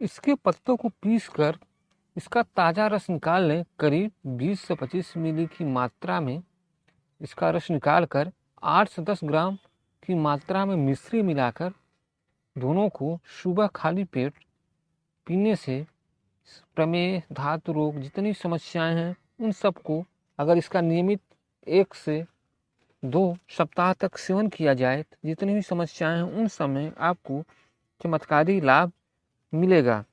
इसके पत्तों को पीसकर इसका ताज़ा रस निकाल लें। करीब 20 से 25 मिली की मात्रा में इसका रस निकाल कर 8 से 10 ग्राम की मात्रा में मिश्री मिलाकर दोनों को सुबह खाली पेट पीने से प्रमेह, धातु रोग, जितनी समस्याएं हैं उन सबको, अगर इसका नियमित 1 से 2 सप्ताह तक सेवन किया जाए तो जितनी भी समस्याएं हैं उन सब में आपको चमत्कारी लाभ मिलेगा।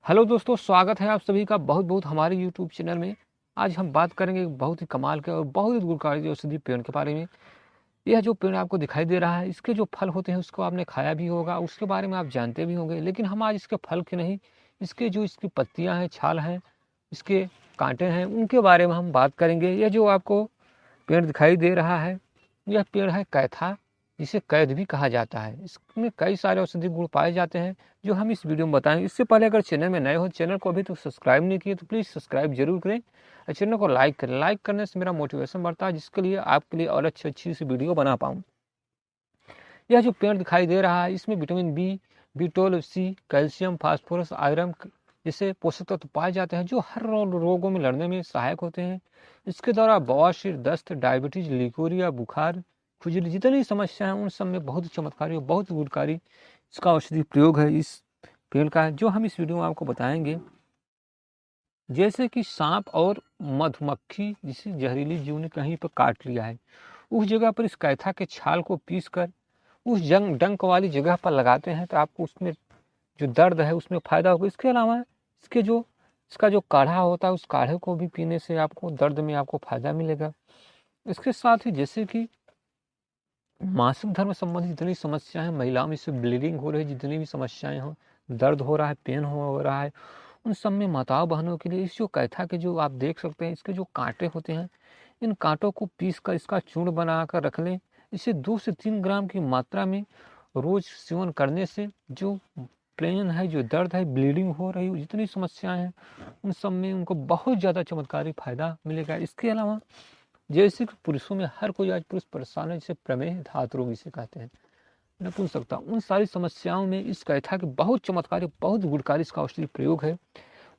हेलो दोस्तों, स्वागत है आप सभी का बहुत बहुत हमारे यूट्यूब चैनल में। आज हम बात करेंगे बहुत ही कमाल के और बहुत ही गुणकारी औषधि पेड़ के बारे में। यह जो पेड़ आपको दिखाई दे रहा है, इसके जो फल होते हैं उसको आपने खाया भी होगा, उसके बारे में आप जानते भी होंगे। लेकिन हम आज इसके फल के नहीं, इसके जो इसकी पत्तियां हैं, छाल हैं, इसके कांटे हैं, उनके बारे में हम बात करेंगे। यह जो आपको पेड़ दिखाई दे रहा है, यह पेड़ है कैथा, जिसे कैद भी कहा जाता है। इसमें कई सारे औषधि गुण पाए जाते हैं जो हम इस वीडियो में बताएंगे। इससे पहले अगर चैनल में नए हो, चैनल को अभी तक सब्सक्राइब नहीं किए तो प्लीज़ सब्सक्राइब जरूर करें और चैनल को लाइक करें। लाइक करने से मेरा मोटिवेशन बढ़ता है, जिसके लिए आपके लिए और अच्छी सी वीडियो बना पाऊँ। यह जो पेड़ दिखाई दे रहा है, इसमें vitamin B, B12, C, calcium, phosphorus, iron जैसे पोषक तत्व पाए जाते हैं जो हर रोगों में लड़ने में सहायक होते हैं। इसके द्वारा बवासीर, दस्त, डायबिटीज, लिकोरिया, बुखार, खुजली, जितनी समस्या है उन सब में बहुत चमत्कारी और बहुत गुणकारी इसका औषधि प्रयोग है इस पेड़ का, जो हम इस वीडियो में आपको बताएंगे। जैसे कि सांप और मधुमक्खी जिसे जहरीली जीव ने कहीं पर काट लिया है, उस जगह पर इस कैथा के छाल को पीस कर उस डंक वाली जगह पर लगाते हैं तो आपको उसमें जो दर्द है उसमें फ़ायदा होगा। इसके अलावा इसका जो काढ़ा होता है, उस काढ़े को भी पीने से आपको दर्द में आपको फ़ायदा मिलेगा। इसके साथ ही जैसे कि मासिक धर्म संबंधी जितनी समस्याएं हैं, महिलाओं में इससे ब्लीडिंग हो रही है, जितनी भी समस्याएं हो, दर्द हो रहा है, पेन हो रहा है, उन सब में माताओं बहनों के लिए इस जो कैथा के जो आप देख सकते हैं, इसके जो कांटे होते हैं, इन कांटों को पीस कर इसका चूर्ण बनाकर रख लें। इसे 2 से 3 ग्राम की मात्रा में रोज सेवन करने से जो पेन है, जो दर्द है, ब्लीडिंग हो रही है, जितनी समस्याएं हैं उन सब में उनको बहुत ज़्यादा चमत्कारी फायदा मिलेगा। इसके अलावा जैसे कि पुरुषों में हर कोई आज पुरुष परेशान है, जैसे प्रमेह, धातु रोग जिसे कहते हैं, नपुंसकता, उन सारी समस्याओं में इस कैथा के बहुत चमत्कारी, बहुत गुणकारी इसका औषधि प्रयोग है।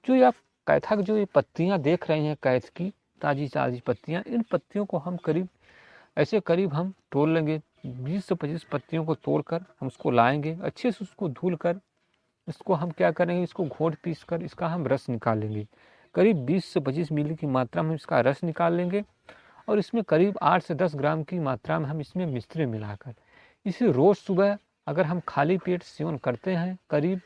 जो ये आप कैथा की जो ये पत्तियां देख रहे हैं, कैथ की ताजी ताजी पत्तियां, इन पत्तियों को हम करीब हम तोड़ लेंगे। 20 से 25 पत्तियों को तोड़कर हम उसको लाएंगे, अच्छे से उसको धुल कर इसको हम क्या करेंगे, इसको घोट पीस कर इसका हम रस निकाल लेंगे। करीब 20 से 25 मिली की मात्रा में इसका रस निकाल लेंगे और इसमें करीब 8 से 10 ग्राम की मात्रा में हम इसमें मिश्री मिलाकर इसे रोज़ सुबह अगर हम खाली पेट सेवन करते हैं, करीब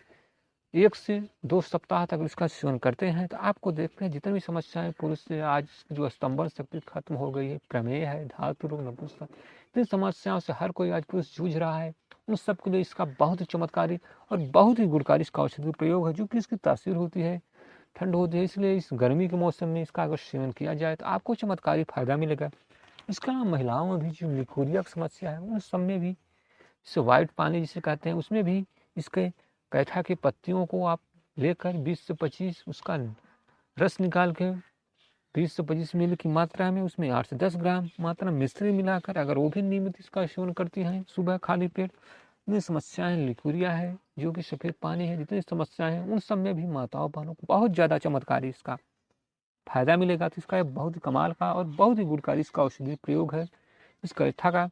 1 से 2 सप्ताह तक इसका सेवन करते हैं, तो आपको देखते हैं जितनी भी समस्याएं पुरुष से आज जो स्तंभन शक्ति खत्म हो गई है, प्रमेय है, धातु रोग, नपुंसकता, इतनी समस्याओं से हर कोई आज पुरुष जूझ रहा है, उन सब के लिए इसका बहुत ही चमत्कारी और बहुत ही गुणकारी इसका औषधि प्रयोग है। जो कि इसकी तासीर होती है, ठंड होती है, इसलिए इस गर्मी के मौसम में इसका अगर सेवन किया जाए तो आपको चमत्कारी फायदा मिलेगा। इसके अलावा महिलाओं में भी जो लिकोरिया की समस्या है, उन सब में भी इसे वाइट पानी जिसे कहते हैं, उसमें भी इसके कैथा की पत्तियों को आप लेकर 20 से 25 उसका रस निकाल के 20 से 25 मिली की मात्रा में उसमें 8 से 10 ग्राम मात्रा मिश्री मिलाकर अगर वो भी नियमित इसका सेवन करती हैं सुबह खाली पेट, जितनी समस्याएं, लिकोरिया है, जो कि सफ़ेद पानी है, जितनी समस्याएं हैं उन सब में भी माताओं बहनों को बहुत ज़्यादा चमत्कारी इसका फायदा मिलेगा। तो इसका बहुत ही कमाल का और बहुत ही गुणकारी इसका औषधि प्रयोग है इस कैथा का।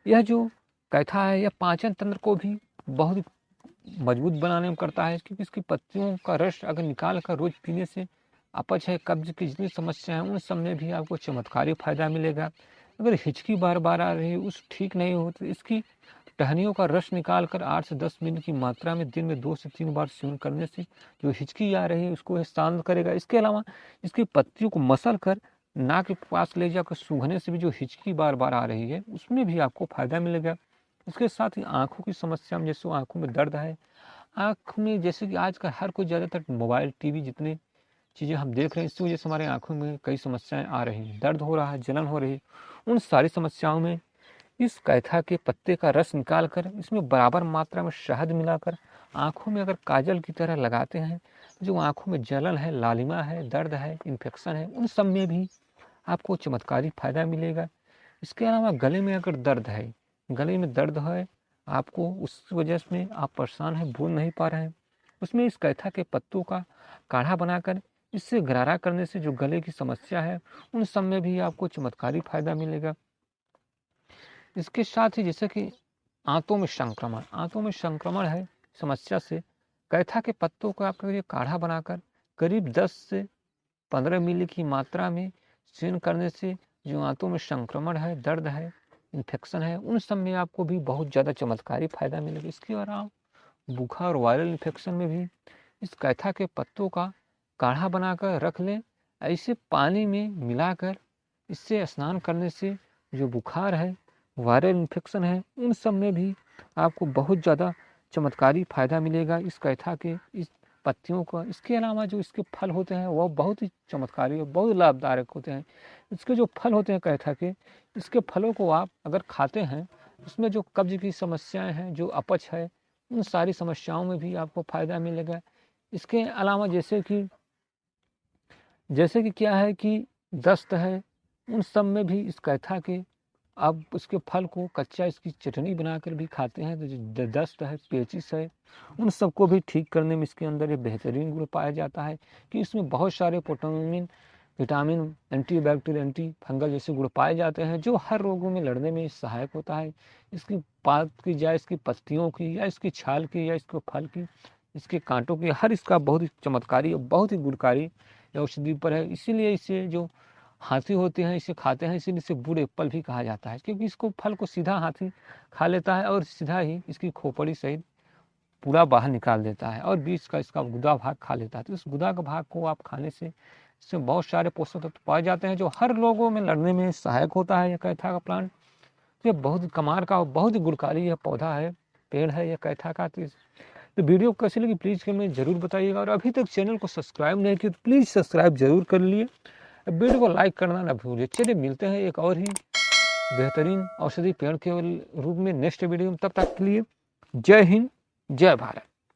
यह जो कैथा है, यह पाचन तंत्र को भी बहुत मजबूत बनाने में करता है, क्योंकि इसकी पत्तियों का रस अगर निकाल कर रोज पीने से अपच है, कब्ज की जितनी समस्या है उन सब में भी आपको चमत्कारी फायदा मिलेगा। अगर हिचकी बार बार आ रही है, उस ठीक नहीं हो, तो इसकी टहनियों का रस निकाल कर 8 से 10 मिनट की मात्रा में दिन में 2 से 3 बार सेवन करने से जो हिचकी आ रही है उसको शांत करेगा। इसके अलावा इसकी पत्तियों को मसल कर नाक के पास ले जाकर सूंघने से भी जो हिचकी बार बार आ रही है उसमें भी आपको फायदा मिलेगा। इसके साथ ही आँखों की समस्या में, जैसे आँखों में दर्द है, आँख में जैसे कि आज का हर कोई ज़्यादातर मोबाइल, टीवी जितने चीज़ें हम देख रहे हैं, इसकी वजह से हमारे आँखों में कई समस्याएं आ रही हैं, दर्द हो रहा है, जलन हो रही है। उन सारी समस्याओं में इस कैथा के पत्ते का रस निकाल कर इसमें बराबर मात्रा में शहद मिलाकर आँखों में अगर काजल की तरह लगाते हैं, जो आँखों में जलन है, लालिमा है, दर्द है, इन्फेक्शन है, उन सब में भी आपको चमत्कारी फायदा मिलेगा। इसके अलावा गले में अगर दर्द है, गले में दर्द है आपको, उस वजह से आप परेशान हैं, बोल नहीं पा रहे हैं, उसमें इस कैथा के पत्तों का काढ़ा बनाकर इससे गरारा करने से जो गले की समस्या है उन सब में भी आपको चमत्कारी फायदा मिलेगा। इसके साथ ही जैसे कि आंतों में संक्रमण है समस्या से कैथा के पत्तों का आपका ये काढ़ा बनाकर करीब 10 से 15 मिली की मात्रा में सेवन करने से जो आंतों में संक्रमण है, दर्द है, इन्फेक्शन है, उन सब में आपको भी बहुत ज़्यादा चमत्कारी फायदा मिलेगा। इसके अलावा बुखार, वायरल इन्फेक्शन में भी इस कैथा के पत्तों का काढ़ा बनाकर रख लें। ऐसे पानी में मिलाकर इससे स्नान करने से जो बुखार है, वायरल इन्फेक्शन है, उन सब में भी आपको बहुत ज़्यादा चमत्कारी फायदा मिलेगा इस कैथा के इस पत्तियों का। इसके अलावा जो इसके फल होते हैं वह बहुत ही चमत्कारी और बहुत लाभदायक होते हैं। इसके जो फल होते हैं कैथा के, इसके फलों को आप अगर खाते हैं उसमें जो कब्ज की समस्याएं हैं, जो अपच है, उन सारी समस्याओं में भी आपको फायदा मिलेगा। इसके अलावा जैसे कि क्या है कि दस्त है, उन सब में भी इस कैथा के आप उसके फल को कच्चा इसकी चटनी बनाकर भी खाते हैं तो जो दस्त है, पेचिस है, उन सबको भी ठीक करने में इसके अंदर ये बेहतरीन गुण पाया जाता है कि इसमें बहुत सारे protein, vitamin, antibacterial, anti fungal जैसे गुण पाए जाते हैं जो हर रोगों में लड़ने में सहायक होता है। इसकी पात की या इसकी पत्तियों की या इसकी छाल की या इसके फल की, इसके कांटों की, हर इसका बहुत ही चमत्कारी और बहुत ही गुणकारी औषधि पर है। इसीलिए इसे जो हाथी होते हैं इसे खाते हैं, इसीलिए इसे बूढ़ एप्पल भी कहा जाता है क्योंकि इसको फल को सीधा हाथी खा लेता है और सीधा ही इसकी खोपड़ी सहित पूरा बाहर निकाल देता है और बीच का इसका गुदा भाग खा लेता है। तो इस गुदा का भाग को आप खाने से इसमें बहुत सारे पोषक तत्व पाए जाते हैं जो हर लोगों में लड़ने में सहायक होता है। यह कैथा का प्लांट ये बहुत कमाल का बहुत ही गुणकारी यह पौधा है, पेड़ है यह कैथा का। तो वीडियो कैसी लगी प्लीज़ कमेंट जरूर बताइएगा और अभी तक चैनल को सब्सक्राइब नहीं किया तो प्लीज़ सब्सक्राइब जरूर कर लिए, वीडियो को लाइक करना ना भूलिए। चलिए मिलते हैं एक और ही बेहतरीन औषधि पेड़ के रूप में नेक्स्ट वीडियो में, तब तक के लिए जय हिंद, जय भारत।